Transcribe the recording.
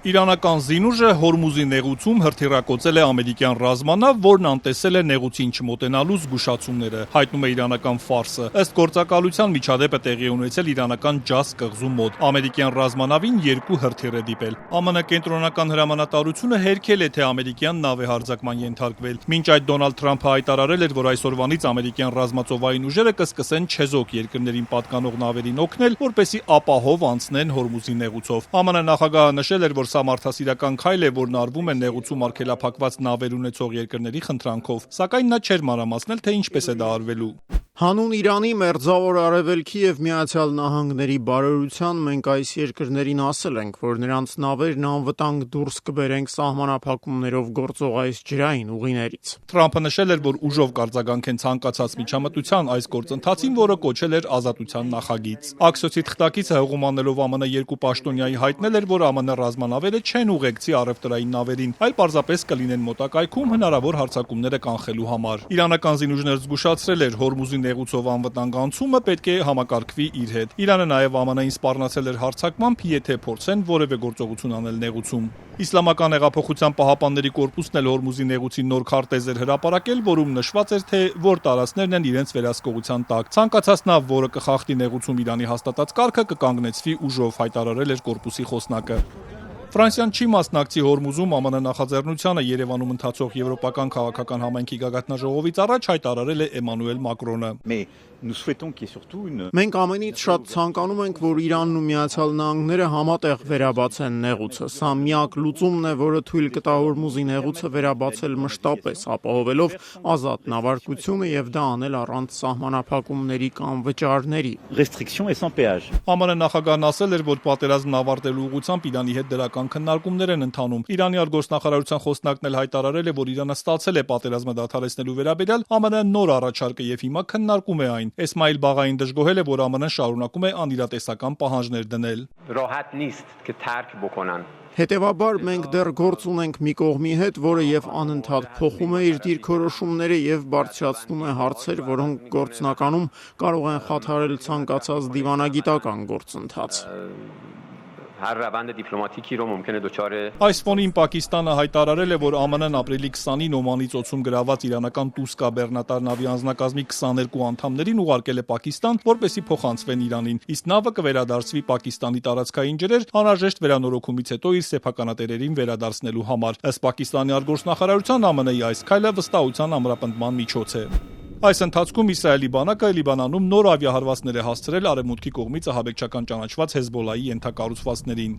Իրանական զինուժը Հորմուզի նեղուցում հրթիռակոծել է ամերիկյան ռազմանավ, որն անտեսել է նեղուցին չմոտենալու զգուշացումները, հայտնում է իրանական Ֆարսը։ Ըստ գործակալության միջադեպը տեղի ունեցել իրանական Ջաս կղզու մոտ։ Ամերիկյան ռազմանավին 2 հրթիռ է դիպել։ ԱՄՆ կենտրոնական հրամանատարությունը հերքել է, թե ամերիկյան նավ է հարձակման ենթարկվել։ Մինչ այդ Դոնալդ Թրամփը հայտարարել էր, որ այսօրվանից ամերիկյան ռազմածովային ուժերը կսկսեն չեզոք երկրներին պատկանող նավերին օգնել, որպեսզի ապահով անցնեն Հորմուզի նեղուցով։ ԱՄՆ նախագահը նշել էր, որ սա մարդասիրական քայլ է, որն արվում է նեղուցում արգելափակված նավեր ունեցող երկրների խնդրանքով, սակայն նա չէր մանրամասնել, թե ինչպես է դա արվելու։ Հանուն Իրանի, Մերձավոր Արևելքի եւ Միացյալ Նահանգների բարօրության մենք այս երկրներին ասել ենք, որ նրանց նավերն անվտանգ դուրս կբերենք սահմանափակումներով գործող այս ջրային ուղիներից։ Թրամփը նշել էր, որ ուժով կարձագանքեն ցանկացած միջամտության այս գործընթացին, որը կոչել էր ազատության նախագիծ։ Աքսիոսի թղթակիցը հողում անելով ԱՄՆ 2 պաշտոնյայի հայտնել էր, որ ԱՄՆ ռազմանավերը չեն ուղեկցի առևտրային նավերին, այլ պարզապես կլինեն մոտակայքում հնարավոր հարձակումները կանխելու համար։ Իրանական զինուժները զգուշացրել էր Հորմուզի նեղուցով անվտանգ անցումը պետք է համակարգվի իր հետ։ Իրանը նաև ԱՄՆ-ին սպառնացել էր հարձակմամբ, եթե փորձեն որևէ գործողություն անել նեղուցում։ Իսլամական հեղափոխության պահապանների կորպուսն էլ Հորմուզի նեղուցի նոր քարտեզ էր հրապարակել, որում նշված էր, թե որ տարածքներն են իրենց վերահսկողության տակ։ Ցանկացած նավ, որը կխախտի նեղուցում Իրանի հաստատած կարգը, կկանգնեցվի ուժով, հայտարարել էր կորպուսի խոսնակը։ Ֆրանսիան չի մասնակցի Հորմուզում ԱՄՆ նախաձեռնությանը, Երևանում ընթացող Եվրոպական քաղաքական համայնքի գագաթնաժողովից առաջ հայտարարել է Էմանուել Մակրոնը։ Մենք ամենից շատ ցանկանում ենք, որ Իրանն ու Միացյալ Նահանգները համատեղ վերաբացեն նեղուցը։ Սա միակ լուծումն է, որը թույլ կտա Հորմուզի նեղուցը վերաբացել մշտապես, ապահովելով ազատ նավարկությունը եւ դա անել առանց սահմանափակումների կամ վճարների։ ԱՄՆ նախագահն ասել էր, որ պատերազմն ավարտելու ուղղությամբ Իրանի հետ դրական քննարկումներ են ընթանում։ Իրանի արտգործնախարարության խոսնակն էլ հայտարարել է, որ Իրանը ստացել է պատերազմը դադարեցնելու վերաբերյալ ԱՄՆ նոր առաջարկը եւ հիմա քննարկում է այն։ Էսմայիլ Բաղային դժգոհել է, որ ԱՄՆ-ն շարունակում է անիրատեսական պահանջներ դնել։ Հետևաբար մենք դեռ գործ ունենք մի կողմի հետ, որը եւ անընդհատ փոխում է իր դիրքորոշումները եւ բարձրացնում է հարցեր, որոնք գործնականում կարող են խաթարել ցանկացած դիվանագիտական գործընթաց։ Այս ֆոնին Պակիստանը հայտարարել է, որ ԱՄՆ-ն ապրիլի 20-ին Օմանի ծոցում գրաված իրանական Տուսկա բեռնատար նավի անձնակազմի 22 անդամներին ուղարկել է Պակիստան, որպեսզի փոխանցվեն Իրանին, իսկ նավը կվերադարձվի Պակիստանի տարածքային ջրեր անհրաժեշտ վերանորոգումից հետո իր սեփականատերերին վերադարձնելու համար։ Ըստ Պակիստանի արտգործնախարարության ԱՄՆ-ի այս քայլը վստահության ամրապնդման միջոց է։ Այս ընթացքում Իսրայելի բանակը Լիբանանում նոր ավիահարվածներ է հասցրել արևմուտքի կողմից ահաբեկչական ճանաչված Հեզբոլլայի ենթակառուցվածքներին։